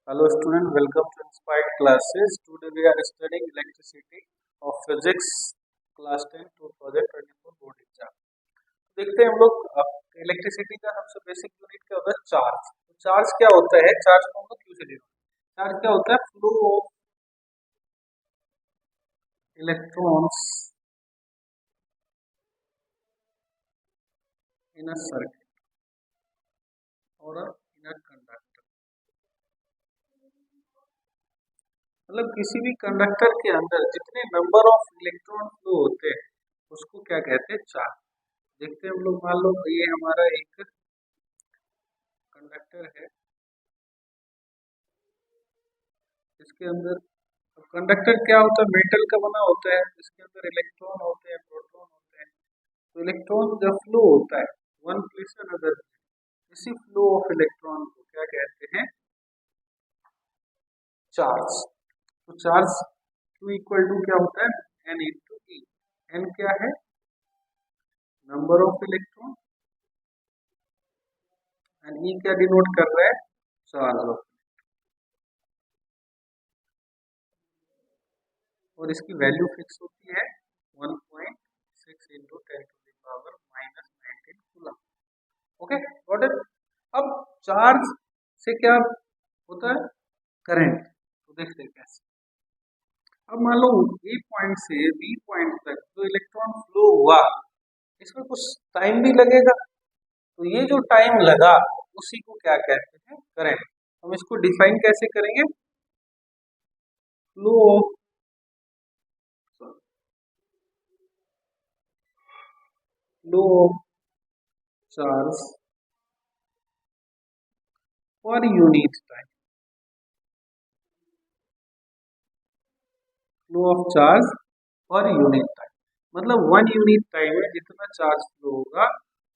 Hello student, welcome to Inspired Classes. Today we are studying electricity of physics class 10 2024 board exam. देखते हैं हम लोग electricity का सबसे बेसिक यूनिट क्या होता है चार्ज। तो चार्ज क्या होता है, चार्ज को हम लोग क्यों से डिनोट, चार्ज क्या होता है flow of electrons in a circuit और इन अ कंडक्टर। मतलब किसी भी कंडक्टर के अंदर जितने नंबर ऑफ इलेक्ट्रॉन फ्लो होते हैं उसको क्या कहते हैं चार्ज। देखते हैं हम लोग, मान लो ये हमारा एक कंडक्टर है, इसके अंदर कंडक्टर क्या होता है, मेटल का बना होता है, इसके अंदर इलेक्ट्रॉन होते हैं, प्रोटॉन होते हैं। तो इलेक्ट्रॉन जब फ्लो होता है वन प्लेस से अनदर, इसी फ्लो ऑफ इलेक्ट्रॉन को क्या कहते हैं चार्ज। तो चार्ज Q इक्वल टू क्या होता है N इंटू ई। एन क्या है, नंबर ऑफ इलेक्ट्रॉन, एंड ई क्या डिनोट कर रहा है, चार्ज ऑफ। और इसकी वैल्यू फिक्स होती है 1.6 into 10 to the power minus 19 coulomb. Okay got it. अब चार्ज से क्या होता है, करंट। तो देखते हैं कैसे। अब मान लो ए पॉइंट से बी पॉइंट तक जो इलेक्ट्रॉन फ्लो हुआ, इसमें कुछ टाइम भी लगेगा। तो ये जो टाइम लगा उसी को क्या कहते हैं, करंट। हम इसको डिफाइन कैसे करेंगे, flow of charge per unit time. Flow of charge per unit time मतलब 1 यूनिट टाइम में जितना चार्ज फ्लो होगा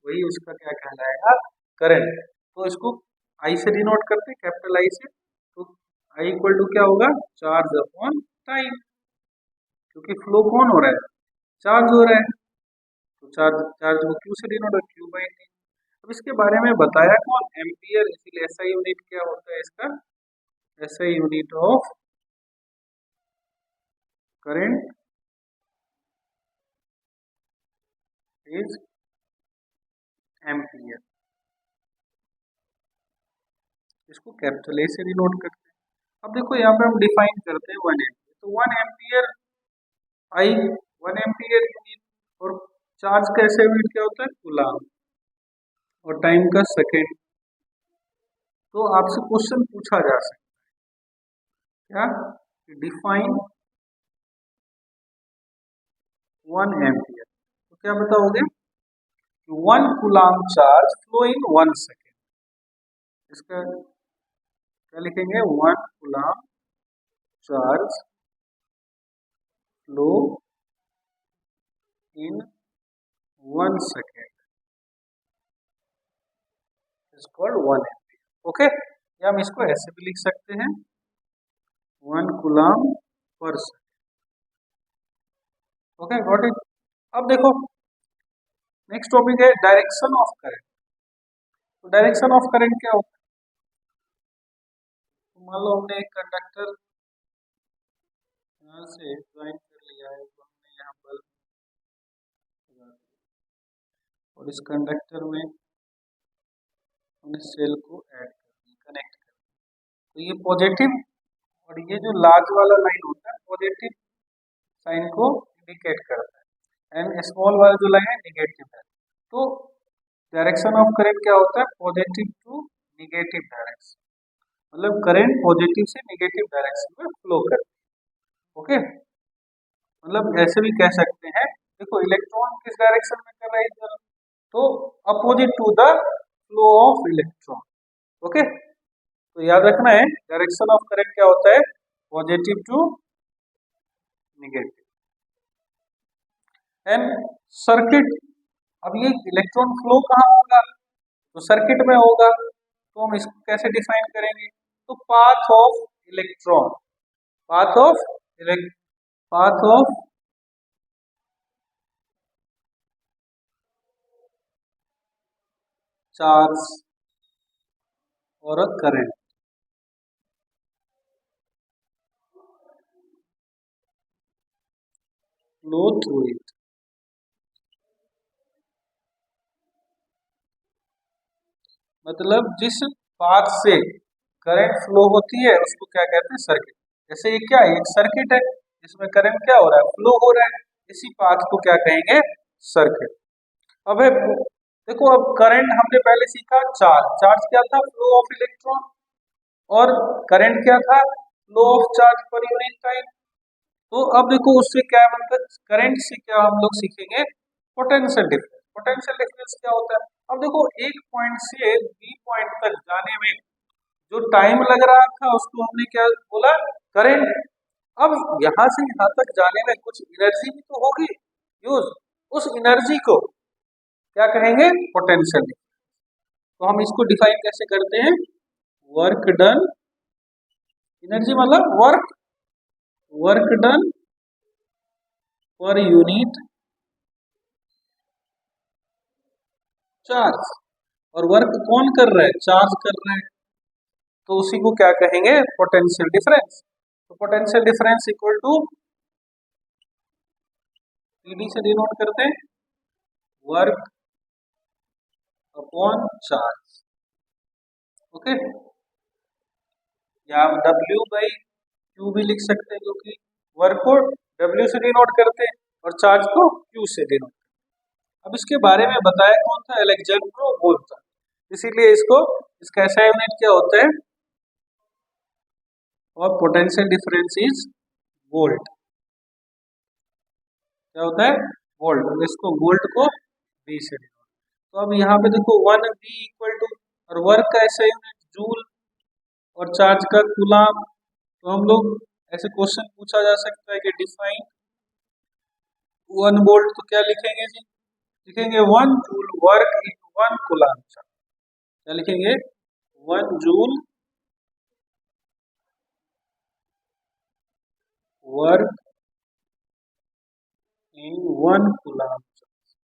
वही उसका क्या कहलाएगा, करंट। तो इसको आई से डिनोट करते हैं, कैपिटल आई से। तो आई इक्वल टू क्या होगा, चार्ज अपॉन टाइम, क्योंकि फ्लो कौन हो रहा है, चार्ज हो रहा है। तो चार्ज चार्ज को क्यू से डिनोट, क्यू बाई टी। अब इसके बारे में बताया कौन, एम्पियर, इसीलिए एसआई यूनिट क्या होता है इसका, SI unit of current is ampere. इसको कैपिटल ए से डिनोट करते हैं। अब देखो यहाँ पे हम डिफाइन करते हैं 1 एम्पियर। तो 1 एम्पियर आई, 1 एम्पियर यूनिट, और चार्ज का ऐसे यूनिट क्या होता है, कूलम, और टाइम का सेकेंड। तो आपसे क्वेश्चन पूछा जा सकता है क्या, डिफाइन 1 एम्पियर। तो क्या बताओगे, 1 coulomb charge flow in 1 second. इसका क्या लिखेंगे, 1 coulomb charge flow in 1 second is called 1 ampere. Okay, या हम इसको ऐसे भी लिख सकते हैं 1 coulomb per second. Okay got it. अब देखो नेक्स्ट टॉपिक है डायरेक्शन ऑफ करंट। तो डायरेक्शन ऑफ करंट क्या होता है, तो मान लो हमने एक कंडक्टर यहाँ से ज्वाइन कर लिया है, तो हमने यहाँ पर और इस कंडक्टर में हमने सेल को ऐड कर दिया, कनेक्ट कर दिया। तो ये पॉजिटिव, और ये जो लार्ज वाला लाइन होता है पॉजिटिव साइन को इंडिकेट करता है, एंड स्मॉल वाला जो लाइन है निगेटिव है। तो डायरेक्शन ऑफ करंट क्या होता है, पॉजिटिव टू निगेटिव डायरेक्शन, मतलब करंट पॉजिटिव से निगेटिव डायरेक्शन में फ्लो करती है। ओके, मतलब ऐसे भी कह सकते हैं, देखो इलेक्ट्रॉन किस डायरेक्शन में कर रहा है इधर, तो opposite to the flow of electron. Okay, तो याद रखना है डायरेक्शन ऑफ करंट क्या होता है, positive to negative. And circuit, अब ये इलेक्ट्रॉन फ्लो कहाँ होगा, तो सर्किट में होगा। तो हम इसको कैसे डिफाइन करेंगे, तो path of electron, path of path of charge और करंट। Flow through it. मतलब जिस पाथ से करंट फ्लो होती है उसको क्या कहते हैं, सर्किट। जैसे ये क्या है, एक सर्किट है जिसमें करंट क्या हो रहा है, फ्लो हो रहा है, इसी पाथ को क्या कहेंगे, सर्किट। अब है देखो, अब करंट हमने पहले सीखा, चार्ज, चार्ज क्या था, फ्लो ऑफ इलेक्ट्रॉन, और करंट क्या था, flow of charge per unit time. तो अब देखो उससे क्या मतलब, करंट से क्या हम लोग सीखेंगे, पोटेंशियल डिफरेंस। पोटेंशियल डिफरेंस क्या होता है, अब देखो एक पॉइंट से बी पॉइंट तक जाने में जो टाइम लग रहा था उसको हमने क्या बोला, करंट। अब यहाँ से यहाँ तक जाने में कुछ एनर्जी भी तो होगी यूज, उस एनर्जी को क्या कहेंगे, पोटेंशियल। तो हम इसको डिफाइन कैसे करते हैं, वर्क डन, एनर्जी मतलब work, work done per unit charge. और वर्क कौन कर रहा है, चार्ज कर रहा है, तो उसी को क्या कहेंगे, पोटेंशियल डिफरेंस। तो potential difference equal to PD से डिनोट करते हैं, वर्क अपॉन चार्ज। ओके, या आप W बाई Q भी लिख सकते हैं, क्योंकि वर्क को W से डिनोट करते हैं और चार्ज को Q से डिनोट। अब इसके बारे में बताया कौन था, अलेक्जेंड्रो वोल्टा, इसीलिए इसको, इसका ऐसा यूनिट क्या होता है, और पोटेंशियल डिफरेंस इज वोल्ट। क्या होता है, वोल्ट, इसको वोल्ट को V से डिनोट। तो अब यहाँ पे देखो 1V इक्वल टू, और वर्क का ऐसा यूनिट जूल, और चार्ज का कूलाम। तो हम लोग ऐसे क्वेश्चन पूछा जा सकता है कि डिफाइन 1 वोल्ट, तो क्या लिखेंगे जी, लिखेंगे 1 joule work in 1 coulomb charge. क्या लिखेंगे, 1 joule work in 1 coulomb charge.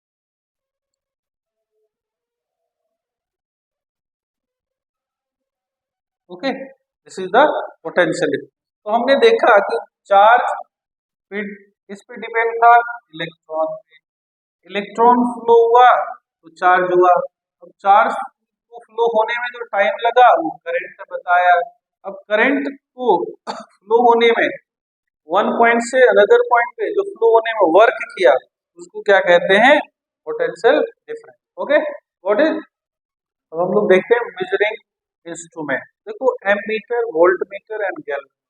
Okay, this is the potential. तो हमने देखा कि चार्ज इस पे डिपेंड था, इलेक्ट्रॉन पे, इलेक्ट्रॉन फ्लो हुआ तो चार्ज हुआ। अब चार्ज को फ्लो होने में जो टाइम लगा वो करंट से बताया। अब करंट को फ्लो होने में वन पॉइंट से अनदर पॉइंट पे जो फ्लो होने में वर्क किया उसको क्या कहते हैं, potential difference. Okay, what is, अब हम लोग देखते हैं मेजरिंग इंस्ट्रूमेंट। देखो ammeter, voltmeter and galvanometer.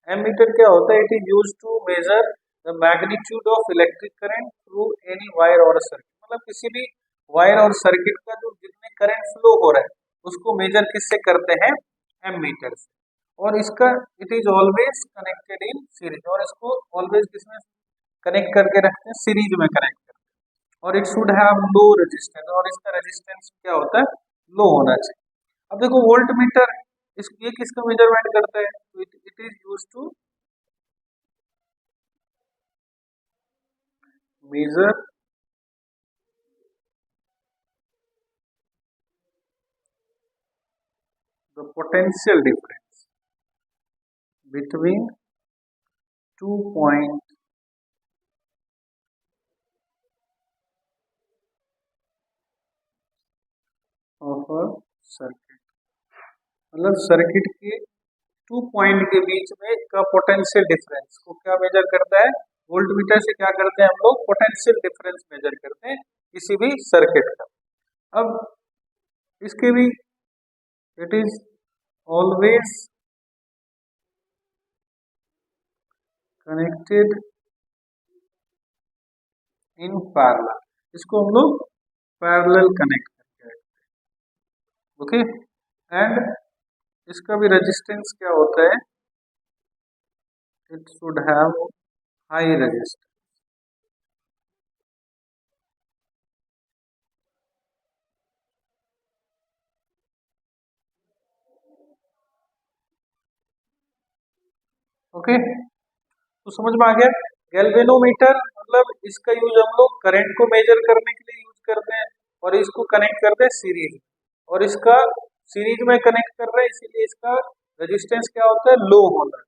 Ammeter क्या होता है, it is used to measure the magnitude of electric current through any wire और सर्किट। मतलब किसी भी वायर और सर्किट का जो जितने करंट फ्लो हो रहा है उसको मेजर किससे करते हैं, एमीटर से। और इसका it is always connected in series, और इसको ऑलवेज किसमें कनेक्ट करके रखते हैं, सीरीज में कनेक्ट करते हैं। और it should have low resistance, और इसका रेजिस्टेंस क्या होता है, लो होना चाहिए। अब देखो वोल्ट मीटर, इस ये किसका मेजरमेंट करता है, तो it is used to measure the potential difference between 2 point of a circuit. मतलब सर्किट के 2 पॉइंट के बीच में का पोटेंशियल डिफरेंस को क्या मेजर करता है, वोल्टमीटर से क्या करते हैं हम लोग, पोटेंशियल डिफरेंस मेजर करते हैं किसी भी सर्किट का। अब इसके भी it is always connected in parallel, इसको हम लोग पैरेलल कनेक्ट करके रखते हैं। ओके, एंड इसका भी रेजिस्टेंस क्या होता है, it should have high resistance. Okay, तो समझ में आ गया। गैल्वेनोमीटर मतलब इसका यूज हम लोग करंट को मेजर करने के लिए यूज करते हैं, और इसको कनेक्ट करते हैं सीरीज, और इसका सीरीज में कनेक्ट कर रहे हैं इसीलिए इसका रेजिस्टेंस क्या होता है, लो होता है।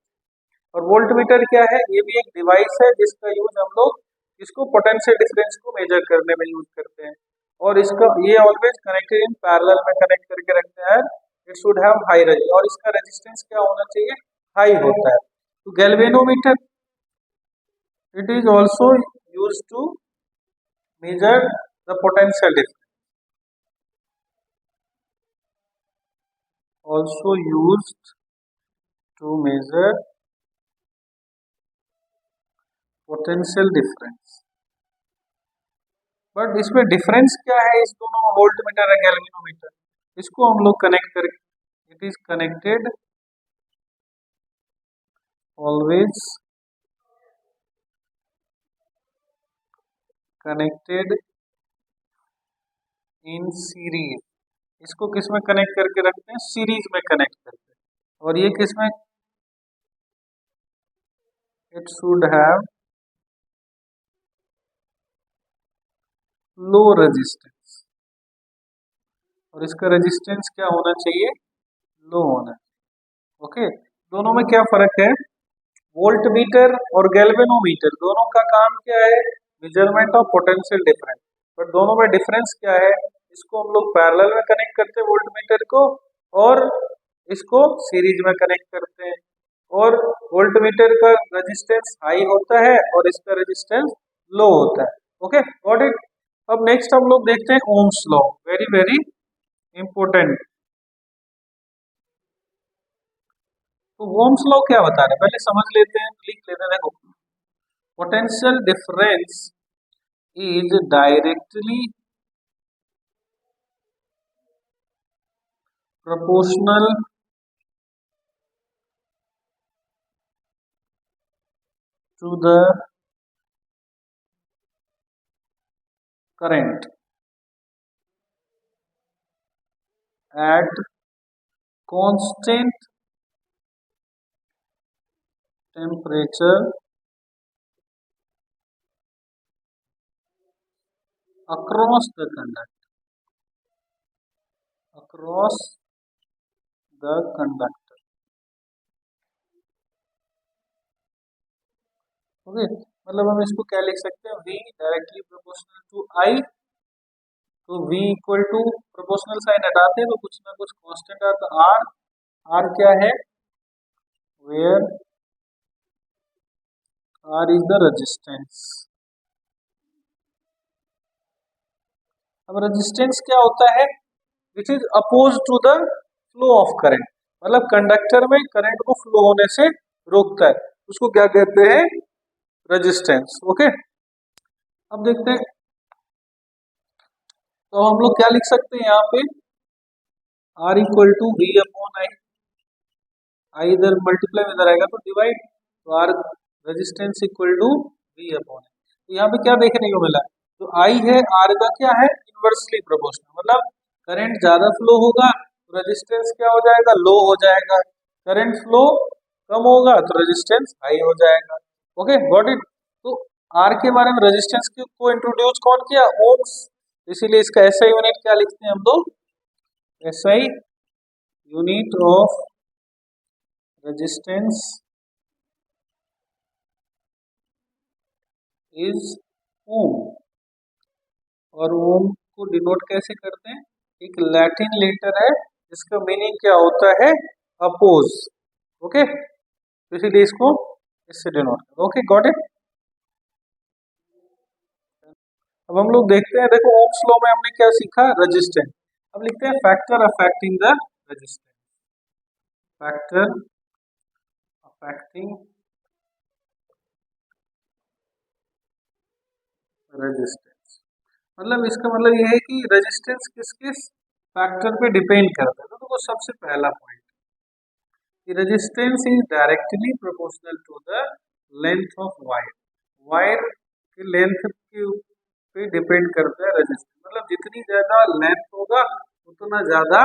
और वोल्टमीटर क्या है, ये भी एक डिवाइस है जिसका यूज हम लोग इसको पोटेंशियल डिफरेंस को मेजर करने में यूज करते हैं। और इसका ये ऑलवेज कनेक्टेड इन पैरेलल में कनेक्ट करके रखते हैं। It should have high resistance, और इसका रेजिस्टेंस क्या होना चाहिए, हाई होता है। तो galvanometer it is also used to measure the potential difference, also used to measure potential difference। But इसमें डिफरेंस क्या है इस दोनों में, वोल्ट मीटर और गैल्वेनोमीटर, इसको हम लोग कनेक्ट करके, it is connected always connected in series. इसको किस में कनेक्ट करके रखते हैं, सीरीज में कनेक्ट करते हैं। और ये किस में, it should have low resistance, और इसका रेजिस्टेंस क्या होना चाहिए, लो होना चाहिए। ओके, दोनों में क्या फर्क है, वोल्ट मीटर और गैल्वेनोमीटर दोनों का काम क्या है, measurement of potential difference. But दोनों में डिफरेंस क्या है, इसको हम लोग पैरेलल में कनेक्ट करते हैं वोल्ट मीटर को, और इसको सीरीज में कनेक्ट करते हैं। और वोल्ट मीटर का रेजिस्टेंस हाई होता है और इसका रेजिस्टेंस लो होता है। Okay, got it. अब नेक्स्ट हम लोग देखते हैं Ohm's law, very very important. तो ओम्स लॉ क्या बता रहे हैं, पहले समझ लेते हैं, लिख लेते हैं। देखो, potential difference is directly proportional to the current at constant temperature across the conductor, across the conductor। Okay, मतलब हम इसको क्या लिख सकते हैं, V directly proportional to I। तो V equal to proportional sign हटाते हैं तो कुछ ना कुछ कांस्टेंट आता है, R। R क्या है, where R is the resistance. अब रेजिस्टेंस क्या होता है, which is oppose to the flow of current, मतलब कंडक्टर में करंट को फ्लो होने से रोकता है, उसको क्या कहते हैं, रेजिस्टेंस। ओके, अब देखते हैं, तो हम लोग क्या लिख सकते हैं यहाँ पे, R equal to V upon I. I इधर मल्टीप्लाई में इधर आएगा तो डिवाइड, तो R resistance equal to V upon I. तो यहाँ पे क्या देखने को मिला, तो I है, R का क्या है, इनवर्सली प्रोपोर्शनल, मतलब करंट ज्यादा फ्लो होगा तो रेजिस्टेंस क्या हो जाएगा, लो हो जाएगा। करंट फ्लो कम होगा तो रेजिस्टेंस हाई हो जाएगा। Okay, got it. तो R के बारे में, रेजिस्टेंस को इंट्रोड्यूस कौन किया, ओम्स। इसीलिए इसका SI यूनिट क्या लिखते हैं हम लोग, SI unit of resistance is ohm. और ओम को डिनोट कैसे करते हैं, एक लैटिन लेटर है जिसका मीनिंग क्या होता है, अपोज। ओके, तो इसीलिए इसको इससे डिनोट करते। Okay, got it. अब हम लोग देखते हैं, देखो ओम्स लॉ में हमने क्या सीखा, रेजिस्टेंस। अब लिखते हैं factor affecting the resistance, factor affecting resistance. मतलब इसका मतलब यह है कि रेजिस्टेंस किस किस फैक्टर पे डिपेंड करता है। तो देखो सबसे पहला point, resistance is directly proportional to the length of wire. Wire की लेंथ के पे डिपेंड करता है रेजिस्टेंस, मतलब जितनी ज्यादा लेंथ होगा उतना ज्यादा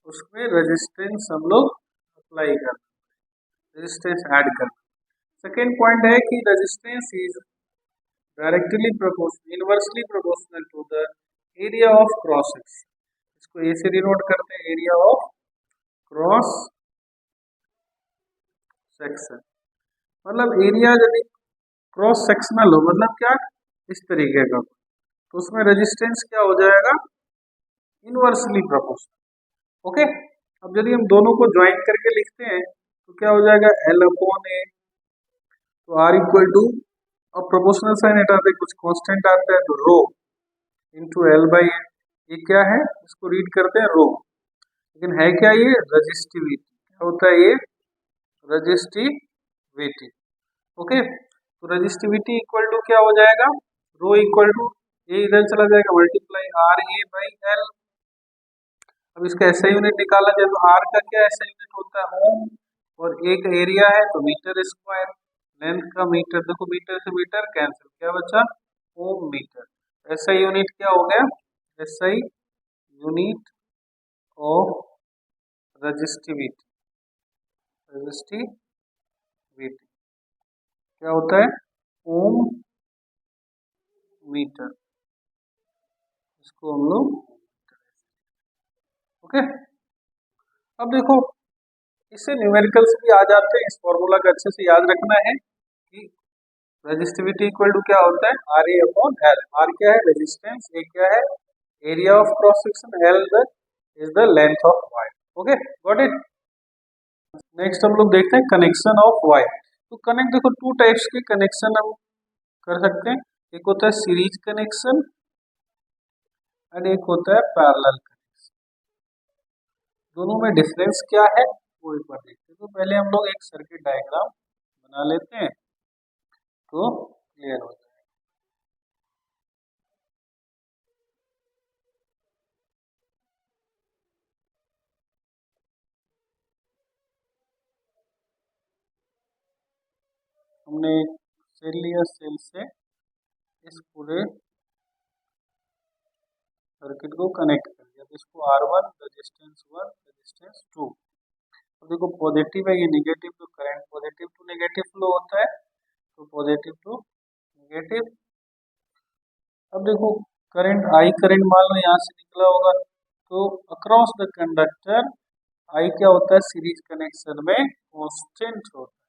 उसमें रेजिस्टेंस हम लोग अप्लाई करते हैं, रेजिस्टेंस ऐड करते हैं। सेकेंड पॉइंट है कि resistance is directly proportional, inversely proportional to the area of cross section. इसको ए से डिनोट करते हैं, एरिया ऑफ क्रॉस सेक्शन। मतलब एरिया यदि क्रॉस सेक्शनल हो मतलब क्या, इस तरीके का, तो उसमें रेजिस्टेंस क्या हो जाएगा, इनवर्सली प्रोपोर्शनल। ओके, अब यदि हम दोनों को ज्वाइन करके लिखते हैं तो क्या हो जाएगा, एल अपॉन ए, तो आर इक्वल टू, अब प्रोपोर्शनल साइन हटाते कुछ कांस्टेंट आता है तो रो इंटू एल बाई ए, ये क्या है, इसको रीड करते हैं रो, लेकिन है क्या ये, रजिस्टिविटी, क्या होता है ये, रजिस्टिविटी। ओके, तो रजिस्टिविटी इक्वल टू क्या हो जाएगा, रो इक्वल टू, ये इधर चला जाएगा multiply R A by L. अब इसका ऐसा यूनिट निकाला जाए तो आर का क्या ऐसा यूनिट होता है, ओम, और एक एरिया है तो मीटर स्क्वायर, लेंथ का मीटर, देखो मीटर से मीटर कैंसिल, क्या बचा, ओम मीटर। ऐसा यूनिट क्या हो गया, ऐसा यूनिट ऑफ रजिस्टिविटी, रजिस्टिविटी क्या होता है, ओम मीटर, इसको हम लोग, ओके। अब देखो इससे न्यूमेरिकल्स भी आ जाते हैं, इस फॉर्मूला का अच्छे से याद रखना है कि रेजिस्टिविटी इक्वल टू क्या होता है, R A upon L, R क्या है रेजिस्टेंस, ए क्या है area of cross section, L is the length of wire. Okay, got it. Next हम लोग देखते हैं कनेक्शन ऑफ वायर। तो कनेक्ट, देखो टू टाइप्स के कनेक्शन हम कर सकते हैं, एक होता है सीरीज कनेक्शन एंड एक होता है पैरेलल कनेक्शन। दोनों में डिफरेंस क्या है वो एक बार देखते हैं। तो पहले हम लोग एक सर्किट डायग्राम बना लेते हैं तो क्लियर हो जाए। हमने एक सेल लिया, सेल से इस पूरे सर्किट को कनेक्ट कर दिया, तो इसको R1 रेजिस्टेंस 1 रेजिस्टेंस 2। अब देखो पॉजिटिव है ये नेगेटिव, तो current positive to negative flow होता है, तो पॉजिटिव टू नेगेटिव। अब देखो करंट आई, करंट मान लो यहाँ से निकला होगा, तो अक्रॉस द कंडक्टर आई क्या होता है, सीरीज कनेक्शन में कांस्टेंट होता है,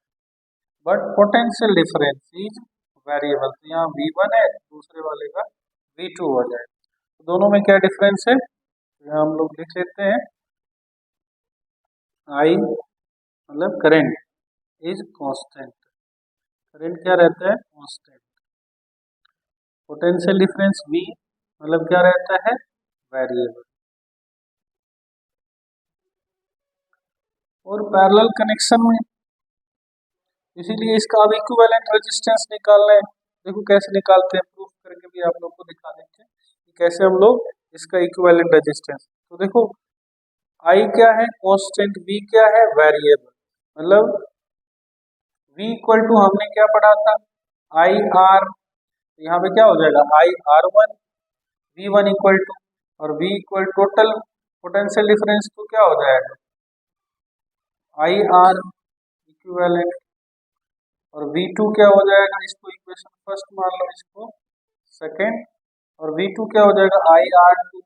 but potential difference is variable. तो यहाँ V1 है, दूसरे वाले का V2 हो जाए, तो दोनों में क्या डिफरेंस है, तो यहाँ हम लोग लिख लेते हैं आई मतलब करंट इज कांस्टेंट, करंट क्या रहता है कांस्टेंट, पोटेंशियल डिफरेंस V मतलब क्या रहता है वेरिएबल। और पैरेलल कनेक्शन में इसीलिए इसका अब इक्विवेलेंट रेजिस्टेंस निकालना है, देखो कैसे निकालते हैं, प्रूफ करके भी आप लोग को दिखा देते हैं कि कैसे हम लोग इसका इक्विवेलेंट रेजिस्टेंस। तो देखो I क्या है कांस्टेंट, V क्या है वेरिएबल, मतलब V इक्वल टू हमने क्या पढ़ा था आई आर, यहाँ पे क्या हो जाएगा आई R1, V1 इक्वल टू, और V equal total potential difference तो क्या हो जाएगा आई आर इक्विवेलेंट, और V2 क्या हो जाएगा, इसको इक्वेशन फर्स्ट मान लो, इसको सेकेंड, और V2 क्या हो जाएगा I R two,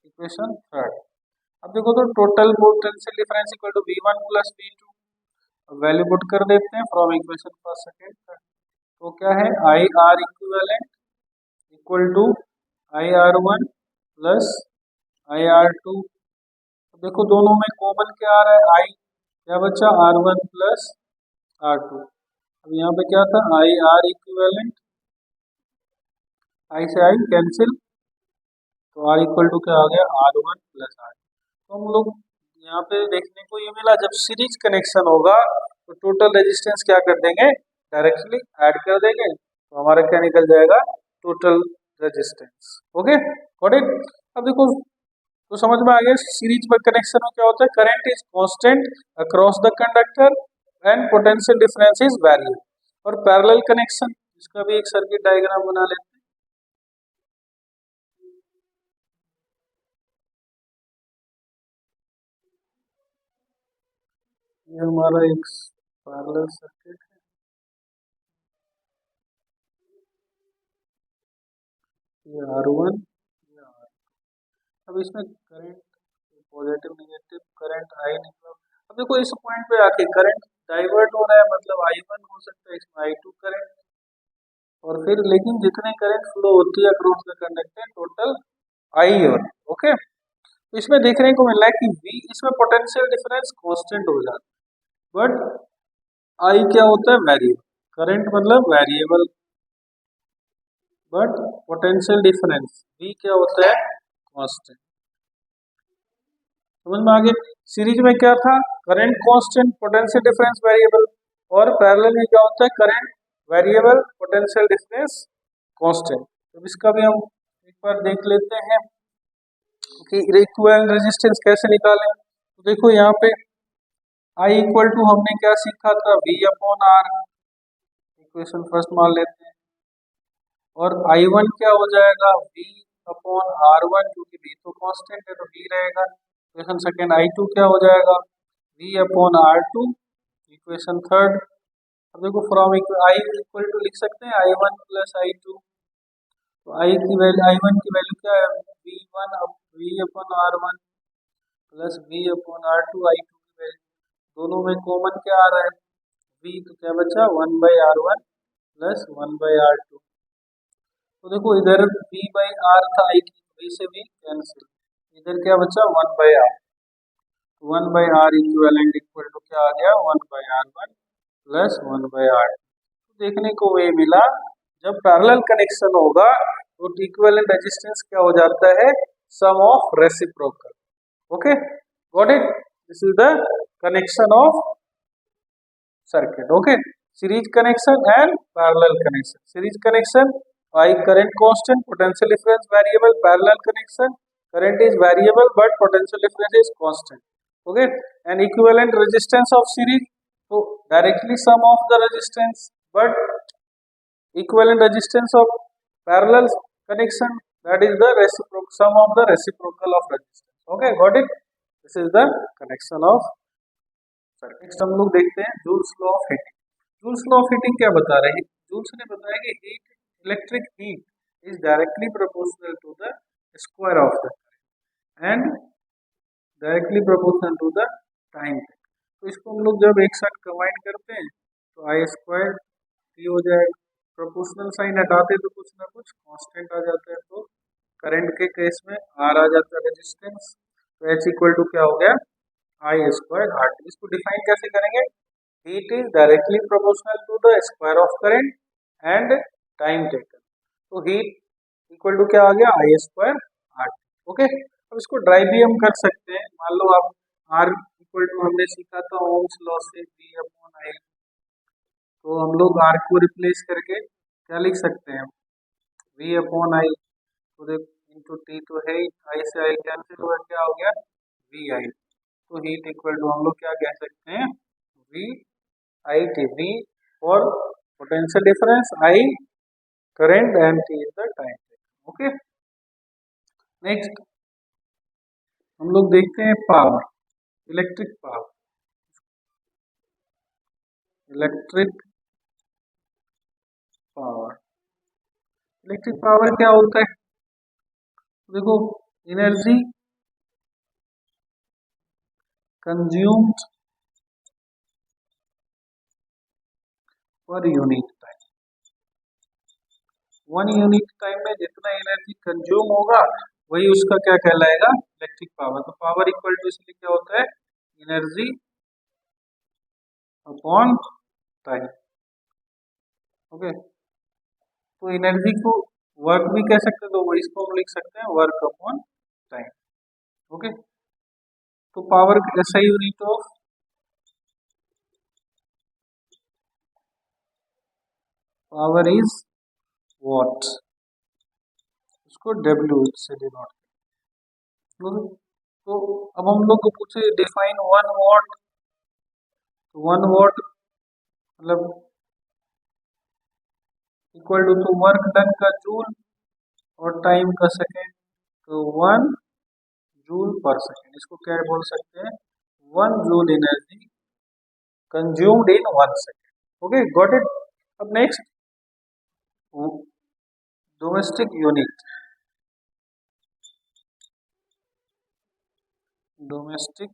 equation third. अब देखो तो total potential difference equal to V1 plus V2, value put कर देते हैं from equation first second third, तो क्या है I R equivalent equal to I R one plus I R two. देखो दोनों में कॉमन क्या आ रहा है, आई क्या बचा R one plus R two. अब यहाँ पे क्या था आई आर इक्विवेलेंट, आई से आई कैंसिल, तो आर इक्वल टू क्या आ गया आर वन प्लस आर। तो हम लोग यहाँ पे देखने को ये मिला, जब सीरीज कनेक्शन होगा तो टोटल रेजिस्टेंस क्या कर देंगे, डायरेक्टली ऐड कर देंगे, तो हमारा क्या निकल जाएगा total resistance. Okay got it. अब देखो तो समझ में आ गया सीरीज में कनेक्शन में क्या होता है, current is constant across the conductor and potential difference is variable. और पैरेलल कनेक्शन, इसका भी एक सर्किट डायग्राम बना लेते हैं। ये हमारा एक पैरेलल सर्किट है, ये R1, ये R। अब इसमें current positive negative current I निकला। अब देखो इस पॉइंट पे आके करंट डाइवर्ट हो रहा है, मतलब I1 हो सकता है, इसमें I2 करंट, और फिर लेकिन जितने करंट फ्लो होती है across the conductor total I और ओके। तो इसमें देखने को मिल रहा है कि V इसमें पोटेंशियल डिफरेंस कांस्टेंट हो जाता है बट I क्या होता है वेरिएबल। करंट मतलब variable but potential difference V क्या होता है कांस्टेंट। समझ में आगे। सीरीज में क्या था current constant potential difference variable और पैरेलल में क्या होता है current variable potential difference constant. तो इसका भी हम एक बार देख लेते हैं कि इक्विवेलेंट रेजिस्टेंस कैसे निकालें। तो देखो यहाँ पे I इक्वल टू हमने क्या सीखा था V upon R, equation first मान लेते हैं। और I1 क्या हो जाएगा V अपॉन R1 क्योंकि V तो कांस्टेंट है तो V रहेगा। इक्वेशन सेकेंड I2 क्या हो जाएगा V upon R2, equation third. अब देखो फ्रॉम I इक्वल टू लिख सकते हैं I1 प्लस I2। तो I की वैल्यू I1 की वैल्यू क्या है V1 V upon R1 plus V upon R2 I2 की वैल्यू दोनों में कॉमन क्या आ रहा है V, तो क्या बचा 1/R1 प्लस 1/R2। तो देखो इधर V/R था I की V से V कैंसिल, इधर क्या बचा 1/R। 1/R equivalent equal to क्या आ गया 1/R1 प्लस 1/R2। तो देखने को ये मिला जब पैरेलल कनेक्शन होगा तो इक्विवेलेंट रेजिस्टेंस क्या हो जाता है sum of reciprocal. Okay got it. This is the connection of circuit. Okay, series connection and parallel connection. Series connection I current constant, potential difference variable. Parallel connection current is variable but potential difference is constant. Okay, and equivalent resistance of series, so directly sum of the resistance but equivalent resistance of parallel connection, that is the reciprocal sum of the reciprocal of resistance. Okay, got it. This is the connection of circuit. Next हम लोग देखते हैं Joule's law of heating. Joule's law of heating क्या बता रहे हैं, Joule's ने बताया कि heat electric heat is directly proportional to the square of the and directly proportional to the time. तो इसको हम लोग जब एक साथ कंबाइन करते हैं तो आई स्क्वायर टी हो जाएगा। प्रोपोर्शनल साइन हटाते तो कुछ ना कुछ कांस्टेंट आ जाता है, तो करंट के केस में आर आ जाता है रेजिस्टेंस, तो एच इक्वल टू क्या हो गया आई स्क्वायर आर टी। इसको डिफाइन कैसे करेंगे, heat is directly proportional to the square of current and time taken. तो हीट इक्वल टू क्या आ गया I square R T. Okay, अब इसको ड्राइव भी हम कर सकते हैं। मान लो आप आर इक्वल टू हमने सीखा था ओम्स लॉ से वी अपॉन आई, तो हम लोग आर को रिप्लेस करके क्या लिख सकते हैं वी अपॉन आई, तो इंटू टी तो है आई से आई कैंसिल हुआ क्या हो गया वी आई। तो हीट इक्वल टू हम लोग क्या कह सकते हैं वी आई टी, वी और potential difference I current and T is the time. Okay, next हम लोग देखते हैं power, electric power. Electric power, electric power क्या होता है, देखो energy consumed per unit time. One unit time में जितना एनर्जी कंज्यूम होगा वही उसका क्या कहलाएगा इलेक्ट्रिक पावर। तो पावर इक्वल टू इसलिए क्या होता है एनर्जी अपॉन टाइम। ओके, तो एनर्जी को वर्क भी कह सकते हैं, तो इसको हम लिख सकते हैं वर्क अपॉन टाइम। ओके, तो पावर ऐसा unit of power is what, इसको डब्ल्यू से डिनोट। तो अब हम लोग को पूछे डिफाइन वन वॉट, तो वन वॉट मतलब इक्वल टू वर्क डन का जूल और टाइम का सेकेंड, तो 1 जूल पर सेकेंड। इसको क्या बोल सकते हैं 1 joule energy consumed in 1 second. Okay got it. अब नेक्स्ट डोमेस्टिक यूनिट, डोमेस्टिक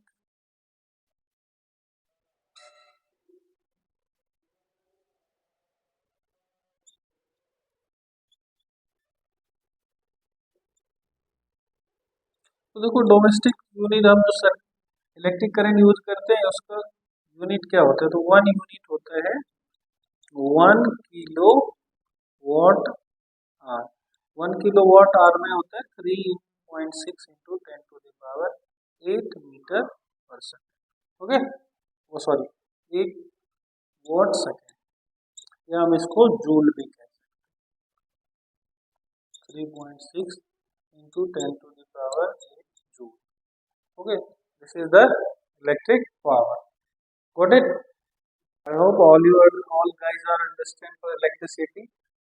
तो देखो डोमेस्टिक यूनिट, हम जो इलेक्ट्रिक करंट यूज करते हैं उसका यूनिट क्या होता है, तो 1 यूनिट होता है 1 kilo watt hour. 1 kilo watt hour में होता है 3.6 into 10⁻8 metre per second. Okay, वो सॉरी 1 वाट सेकेंड, या हम इसको जूल भी कहते हैं। 3.6 into 10⁸ joule. Okay, this is the electric power. Got it? I hope all guys are understand for electricity.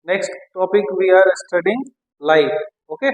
Next topic we are studying light. Okay.